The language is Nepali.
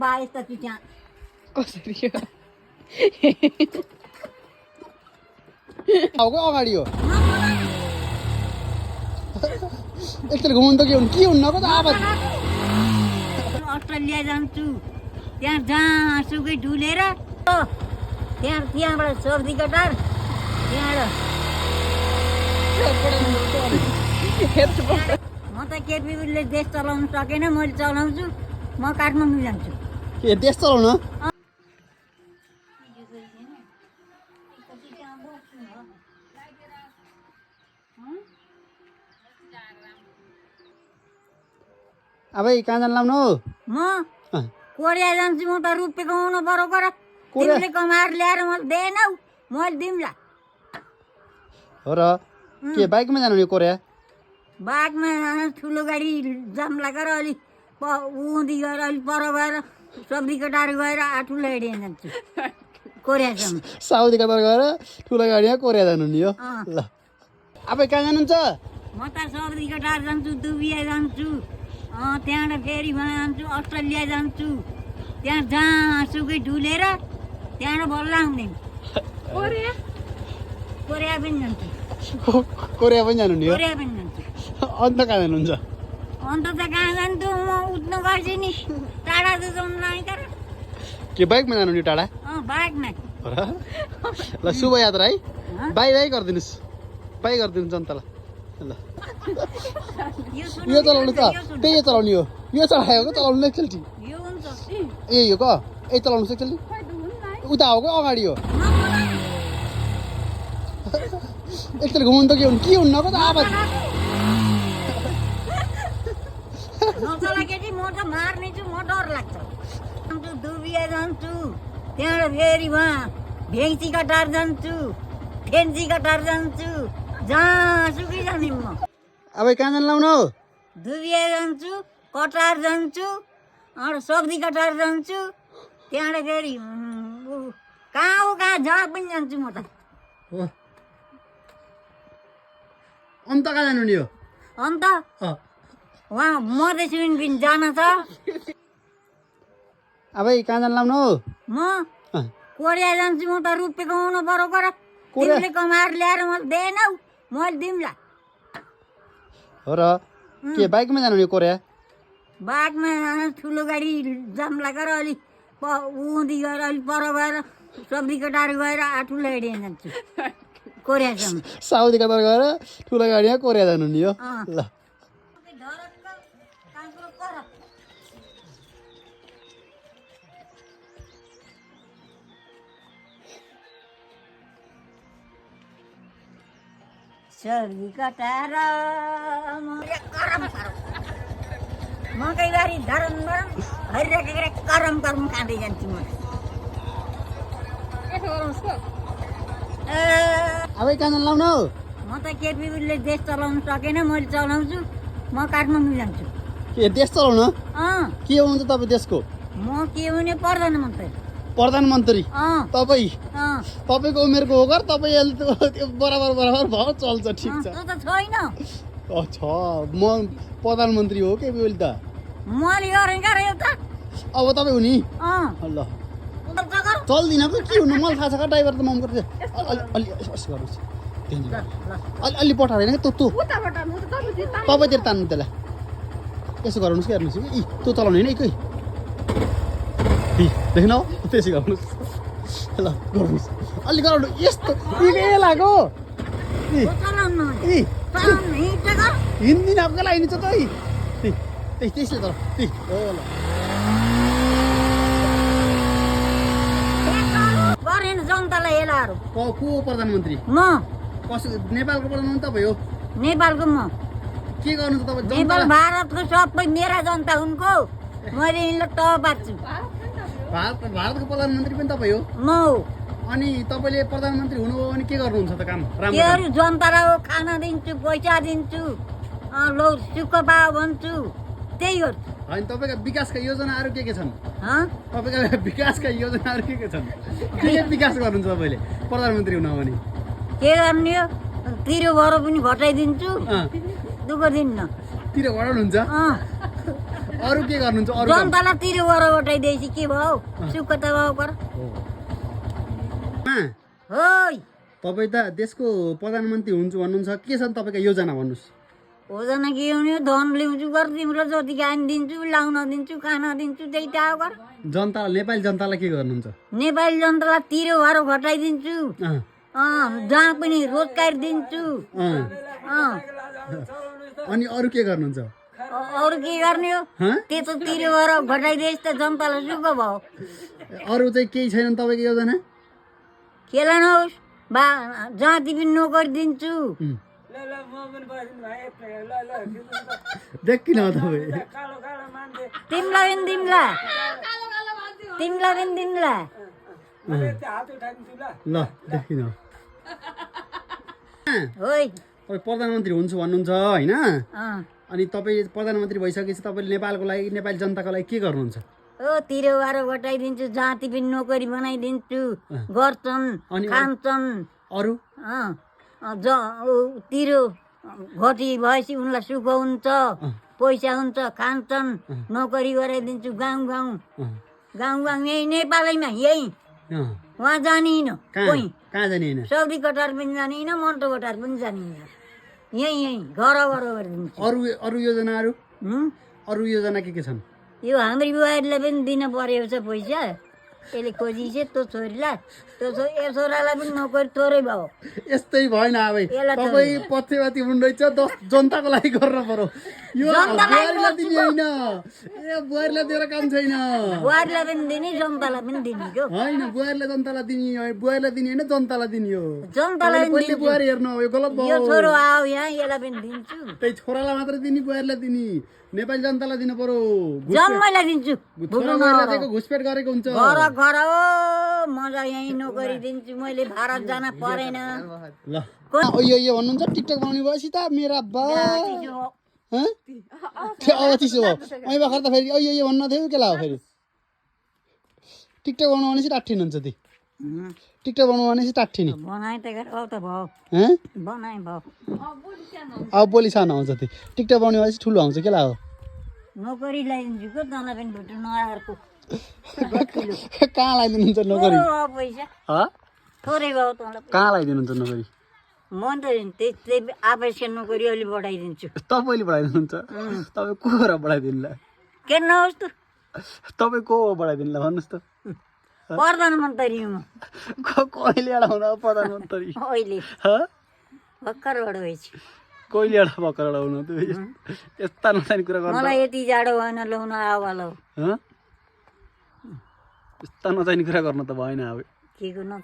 बाइस त त्यहाँ कसरी हो अगाडि हो एकचोटि घुम्नु त के हुन्न त आवाज अस्ट्रेलिया जान्छु त्यहाँ जहाँसुकै ढुलेर त्यहाँबाट सर्दी कटार त्यहाँबाट म त केपीले देश चलाउनु सकेन मैले चलाउँछु म काठमाडौँ जान्छु के देश चलाउन अब कहाँ जान लाउनु म कोरिया जान्छु म त रुपियाँ कमाउनु पर्यो गर तिमीले कमाएर ल्याएर मैले दिएनौ मैले दिउँला हो र के बाइकमा जानु नि कोरिया बाघमा ठुलो गाडी जाम लागेर अलिक उँधी गएर अलिक पर गएर सब्जी कटार गएर ठुलो गाडी जान्छु कोरियासम्म साउदी कतार गएर ठुलो गाडीमा कोरिया जानु नि हो ल अब कहाँ जानुहुन्छ म त सब्जी कटार जान्छु दुबिया जान्छु त्यहाँबाट फेरि जान्छु अस्ट्रेलिया जान्छु त्यहाँ जहाँसुकै ढुलेर त्यहाँबाट बल्ल आउँदैन कोरिया कोरिया पनि जान्छु कोरिया पनि जानु नि हो कोरिया पनि जान्छु अन्त कहाँ जानुहुन्छ अन्त त कहाँ जान्छु म उठ्नु गर्छु नि टाढा त जाउनु नआइकर के बाइकमा जानु नि टाढा बाइकमा हो र ल शुभ यात्रा है बाई बाई गरिदिनुहोस् बाई गरिदिनुहोस् जनतालाई ल यो चलाउनु त त्यही चलाउने हो यो चलायो कि चलाउनु एकचोटि यो हुन्छ ए यो क ए चलाउनु एकचोटि उता हो कि अगाडि हो एकचोटि घुम्नु त के हुन्न त आवाज नचला केटी म त मार्ने छु म डर लाग्छ दुबिया जान्छु त्यहाँबाट फेरि भेङ्ची कटार जान्छु फेन्ची कटार जान्छु जहाँसुकै जाने म अब कहाँ जान लाउनु दुबिया जान्छु कटार जान्छु सब्जी कटार जान्छु त्यहाँबाट फेरि कहाँ हो कहाँ जहाँ पनि जान्छु म त अन्त कहाँ जानु नि हो अन्त वहाँ मधेस पनि जान छ अब कहाँ जान लाउनु म कोरिया जान्छु म त रुपियाँ कमाउनु पर्यो गर तिमीले कमाएर ल्याएर मैले दिएनौ मैले दिउँला हो र के बाइकमा जानु नि कोरिया बाघमा ठुलो गाडी जाम लागेर अलिक उँधी गएर अलिक पर गएर सब्जी कटार गएर ठुलो गाडी जान्छु कोरियासम्म साउदी कतार गएर ठुलो गाडीमा कोरिया जानु नि हो ल सब्जी कटार मकैबारी धरम धरम हरिया करम करम खाँदै जान्छु म अब कहाँ जान लाउनु म त केपीले देश चलाउनु सकेन मैले चलाउँछु म काठमाडौँ जान्छु के देश चलाउन के हुनुहुन्छ तपाईँ देशको म के भने प्रधानमन्त्री प्रधानमन्त्री तपाईँ तपाईँको उमेरको हो घर तपाईँ बराबर बराबर भयो चल्छ ठिक छ त छैन छ म प्रधानमन्त्री हो के अहिले त मैले गरेँ एउटा अब तपाईँ हुने ल चल्दिनँ पो के हुनु मलाई थाहा छ ड्राइभर त म गर्छ अलि यसो गर्नुहोस् अलि पठाएर होइन तँ तपाईँतिर तान्नु त्यसलाई यसो गर्नुहोस् कि हेर्नुहोस् कि तँ चलाउने होइन एकै देख्न त्यसै गर्नुहोस् ल गर्नुहोस् अलि गराउनु यस्तो लाग्यो हिँड्दिन अब कसलाई हिँड्छ त त्यसले तर हो ल गरेन जनतालाई हेलाहरू को प्रधानमन्त्री म कसो नेपालको प्रधानमन्त्री तपाईँ हो नेपालको म के गर्नु त तपाईँ नेपाल भारतको सबै मेरा जनता उनको मैले यिनलाई टप पार्छु भारतको प्रधानमन्त्री पनि तपाईँ हो म हो अनि तपाईँले प्रधानमन्त्री हुनुभयो भने के गर्नुहुन्छ त काम राम्रो केहरू जनतालाई खाना दिन्छु पैसा दिन्छु लो सुख पाओ भन्छु त्यही गर्छु होइन तपाईँका विकासका योजनाहरू के छन् हँ तपाईँका विकासका योजनाहरू के छन् के विकास गर्नुहुन्छ तपाईँले प्रधानमन्त्री हुनु भने के गर्ने हो तिरो भएर पनि घटाइदिन्छु दुःख दिन्न तिर घटाउनुहुन्छ अरू के गर्नुहुन्छ अरू काम? जनतालाई तिरो गर उठाइदिएपछि के भयो सुख त भयो पर होइ तपाईँ त देशको प्रधानमन्त्री हुन्छु भन्नुहुन्छ के छ तपाईँको योजना भन्नुहोस्? ओजना के हुने धन ल्याउँछु गर तिम्रो जति खान दिन्छु लाउन दिन्छु खान दिन्छु त्यही त हो गर जनता नेपाली जनतालाई के गर्नुहुन्छ? नेपाली जनतालाई तिरो भएर घटाइदिन्छु जहाँ पनि रोजगार दिन्छु अनि अरू के गर्नुहुन्छ? अरू के गर्ने हो त्यस्तो तिरो भएर घटाइदिएस् त जनतालाई सुख भयो अरू चाहिँ केही छैन तपाईँको योजना? केला नहोस् बा जाति पनि नोकरी दिन्छु देखिन तपाईँ तिमीलाई पनि दिम्ला तिमीलाई पनि दिम्ला ल देखिन होइ तपाईँ प्रधानमन्त्री हुन्छु भन्नुहुन्छ होइन अनि तपाईँ प्रधानमन्त्री भइसकेपछि तपाईँले नेपालको लागि नेपाली जनताको लागि के गर्नुहुन्छ? ओ तिरो भएर घटाइदिन्छु जाति पनि नोकरी बनाइदिन्छु गर्छन् खान्छन् अरू तिरो घटी भएपछि उनलाई सुख हुन्छ पैसा हुन्छ खान्छन् नोकरी गराइदिन्छु गाउँ गाउँ यही नेपालैमा यही उहाँ जानिन कोही कहाँ जाने होइन? सौदी कटार पनि जानिन मन्टो कटार पनि जानिन यही घर गरिदिन्छु अरू योजनाहरू अरू योजना के छन्? यो हाम्रो बुहारीलाई पनि दिन परेको छ पैसा यसले खोजिछ त्यो छोरीलाई यो छोरालाई पनि नोकरी थोरै भयो यस्तै भएन अब तपाईँ पक्षपाती हुनुहुँदैछ जनताको लागि गर्न पर्यो यो बुहारीलाई दिने होइन बुहारीलाई दिएर काम छैन बुहारीलाई पनि दिने जनतालाई पनि दिने हो होइन बुहारीलाई जनतालाई दिने बुहारीलाई दिने होइन जनतालाई दिने हो जनतालाई कहिले बुहारी हेर्नु यो गलत भयो यो छोरो आऊ यहाँ यसलाई पनि दिन्छु त्यही छोरालाई मात्र दिने बुहारीलाई दिने नेपाली जनतालाई दिनु पर्यो जन्मैलाई दिन्छु घुसपेट गरेको हुन्छ घर हो मजा यहीँ नोकरी दिन्छु मैले भारत जान परेन ल यो भन्नुहुन्छ टिकटक बनाउने भएपछि त मेरा बा अब चिसो भयो मै भर्खर त फेरि यो भन्नु थियो के लाग्यो फेरि टिकटक बनाउनु भनेपछि टाठिनुहुन्छ ती टिकटक बनाउनु भनेपछि टाठिने बनाए त भयो बनाए भयो अब बोली सानो आउँछ त्यो टिकटक बनाउने भएपछि ठुलो आउँछ के लाग्यो नोकरी लगाइदिन्छु को तँलाई पनि भेट्नु नआएको कहाँ लगाइदिनुहुन्छ नोकरी पैसा थोरै भयो तँलाई कहाँ लगाइदिनुहुन्छ नोकरी म त त्यही आवश्यक नोकरी अलि बढाइदिन्छु तपाईँले बढाइदिनुहुन्छ तपाईँ को र बढाइदिनुलाई के नहोस् त तपाईँ को बढाइदिनुलाई भन्नुहोस् त प्रधानमन्त्री म कहिले एउटा हुनु प्रधानमन्त्री अहिले भर्खरबाट भएपछि कहिले एउटा भर्खर एउटा हुनु यस्ता नचाहिने कुरा गर्नु मलाई यति जाडो भएन ल्याउन आवालो यस्ता नचाहिने कुरा गर्नु त भएन अब के गर्नु